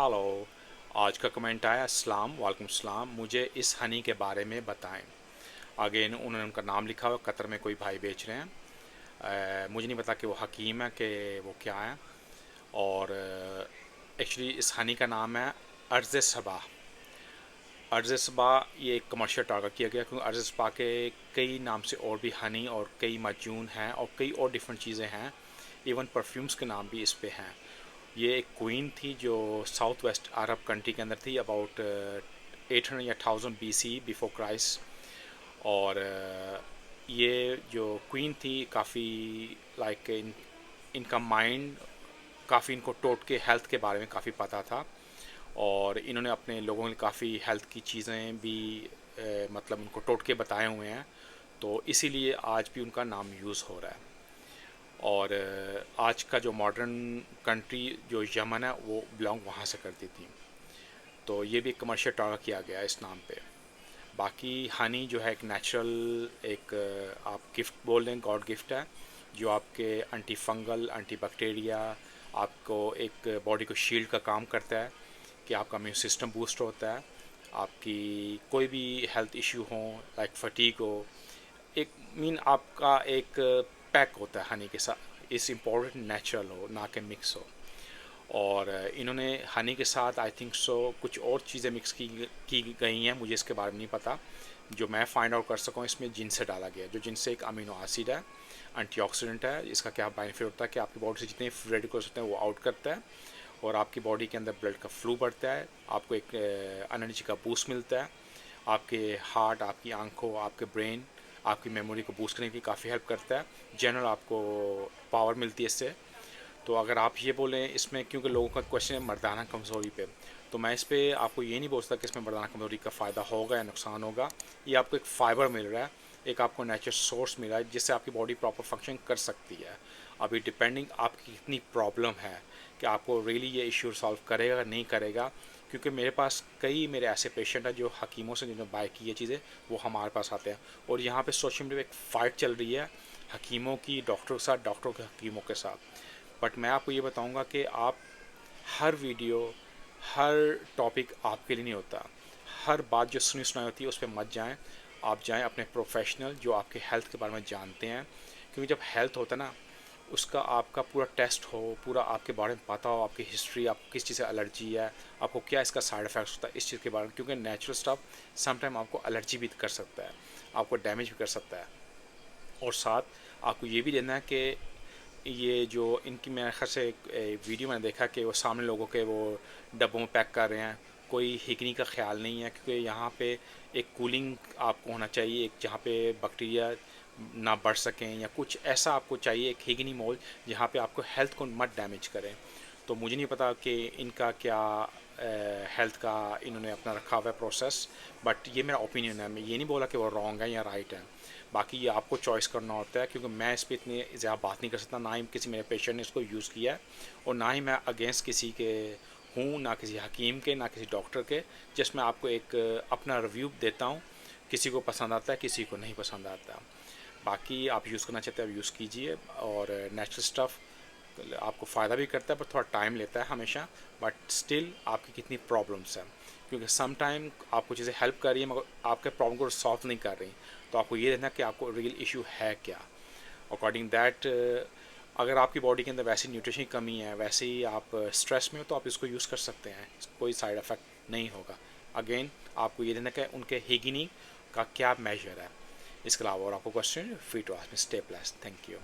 Hello. आज का comment आया अस्सलाम वालेकुम सलाम, मुझे इस हनी के बारे में बताएं। अगेन उन्होंने उनका नाम लिखा हुआ, कतर में कोई भाई बेच रहे हैं। मुझे नहीं पता कि वो हकीम है कि वो क्या है। और एक्चुअली इस हनी का नाम है अर्ज़ सबा। अर्ज़ सबा ये एक कमर्शियल टारगेट किया गया क्योंकि अर्ज़ सबा के कई नाम से और भी हनी और कई मजून हैं और कई और डिफरेंट चीज़ें हैं। इवन परफ्यूम्स के नाम भी इस पे हैं। ये एक क्वीन थी जो साउथ वेस्ट अरब कंट्री के अंदर थी अबाउट 800 या 1000 BC बिफोर क्राइस्ट। और ये जो क्वीन थी काफ़ी लाइक इनका माइंड काफ़ी, इनको टोट के हेल्थ के बारे में काफ़ी पता था। और इन्होंने अपने लोगों के काफ़ी हेल्थ की चीज़ें भी मतलब उनको टोट के बताए हुए हैं। तो इसीलिए आज भी उनका नाम यूज़ हो रहा है। और आज का जो मॉडर्न कंट्री जो यमन है वो बिलोंग वहाँ से करती थी। तो ये भी एक कमर्शियल टारगेट किया गया है इस नाम पे। बाकी हनी जो है एक नेचुरल एक आप गिफ्ट बोल दें, गॉड गिफ्ट है जो आपके एंटी फंगल एंटी बैक्टीरिया आपको एक बॉडी को शील्ड का काम करता है कि आपका इम्यून सिस्टम बूस्ट होता है। आपकी कोई भी हेल्थ इशू हो लाइक फटीग हो, एक मीन आपका एक पैक होता है हनी के साथ। इस इम्पोर्टेंट नेचुरल हो ना कि मिक्स हो। और इन्होंने हनी के साथ आई थिंक सो कुछ और चीज़ें मिक्स की गई हैं, मुझे इसके बारे में नहीं पता। जो मैं फाइंड आउट कर सकूँ इसमें जिनसे डाला गया है, जो जिनसे एक अमीनो एसिड है, एंटीऑक्सीडेंट है। इसका क्या बेनिफिट होता है कि आपकी बॉडी से जितने फ्री रेडिकल्स होते हैं वो आउट करता है और आपकी बॉडी के अंदर ब्लड का फ्लो बढ़ता है। आपको एक एनर्जी का बूस्ट मिलता है। आपके हार्ट, आपकी आंखों, आपके ब्रेन, आपकी मेमोरी को बूस्ट करने की काफ़ी हेल्प करता है। जनरल आपको पावर मिलती है इससे। तो अगर आप ये बोलें इसमें, क्योंकि लोगों का क्वेश्चन है मर्दाना कमज़ोरी पे, तो मैं इस पे आपको ये नहीं बोल सकता कि इसमें मर्दाना कमज़ोरी का फ़ायदा होगा या नुकसान होगा। ये आपको एक फ़ाइबर मिल रहा है, एक आपको नेचुरल सोर्स मिल रहा है जिससे आपकी बॉडी प्रॉपर फंक्शन कर सकती है। अभी डिपेंडिंग आपकी कितनी प्रॉब्लम है कि आपको रियली ये इशू सॉल्व करेगा नहीं करेगा। क्योंकि मेरे पास कई मेरे ऐसे पेशेंट हैं जो हकीमों से जिन्होंने बाय की ये चीज़ें वो हमारे पास आते हैं। और यहाँ पे सोशल मीडिया पे एक फ़ाइट चल रही है हकीमों की डॉक्टरों के साथ, डॉक्टरों के हकीमों के साथ। बट मैं आपको ये बताऊंगा कि आप हर वीडियो, हर टॉपिक आपके लिए नहीं होता। हर बात जो सुनी सुनाई होती है उस पर मत जाएं। आप जाएं अपने प्रोफेशनल जो आपके हेल्थ के बारे में जानते हैं। क्योंकि जब हेल्थ होता है ना, उसका आपका पूरा टेस्ट हो, पूरा आपके बारे में पता हो, आपकी हिस्ट्री, आपको किस चीज़ से एलर्जी है, आपको क्या इसका साइड इफ़ेक्ट्स होता है इस चीज़ के बारे में। क्योंकि नेचुरल स्टफ समटाइम आपको एलर्जी भी कर सकता है, आपको डैमेज भी कर सकता है। और साथ आपको ये भी देना है कि ये जो इनकी मेरे ख्याल से एक वीडियो मैंने देखा कि वो सामने लोगों के वो डब्बों में पैक कर रहे हैं। कोई हिकनी का ख्याल नहीं है क्योंकि यहाँ पे एक कूलिंग आपको होना चाहिए, एक जहाँ पे बैक्टीरिया ना बढ़ सकें या कुछ ऐसा आपको चाहिए, एक हिगनी मोल जहाँ पे आपको हेल्थ को मत डैमेज करें। तो मुझे नहीं पता कि इनका क्या हेल्थ का इन्होंने अपना रखा हुआ है प्रोसेस। बट ये मेरा ओपिनियन है, मैं ये नहीं बोला कि वो रॉन्ग है या राइट है। बाकी ये आपको चॉइस करना होता है क्योंकि मैं इस पर इतनी ज़्यादा बात नहीं कर सकता, ना ही किसी मेरे पेशेंट ने इसको यूज़ किया है और ना ही मैं अगेंस्ट किसी के हूँ, ना किसी हकीम के, ना किसी डॉक्टर के। जस्ट मैं आपको एक अपना रिव्यू देता हूँ। किसी को पसंद आता है, किसी को नहीं पसंद आता। बाकी आप यूज़ करना चाहते हैं आप यूज़ कीजिए। और नेचुरल स्टफ़ आपको फ़ायदा भी करता है पर थोड़ा टाइम लेता है हमेशा। बट स्टिल आपकी कितनी प्रॉब्लम्स हैं, क्योंकि सम टाइम आपको चीज़ें हेल्प कर रही है मगर आपके प्रॉब्लम को सॉल्व नहीं कर रही। तो आपको ये देखना कि आपको रियल इशू है क्या। अकॉर्डिंग दैट अगर आपकी बॉडी के अंदर वैसी न्यूट्रिशन की कमी है, वैसे ही आप स्ट्रेस में हो, तो आप इसको यूज़ कर सकते हैं, कोई साइड इफ़ेक्ट नहीं होगा। अगेन आपको ये देखना कि उनके हिगिनी का क्या मेजर है। इसके अलावा और आपको question free to ask me. Stay blessed. Thank you.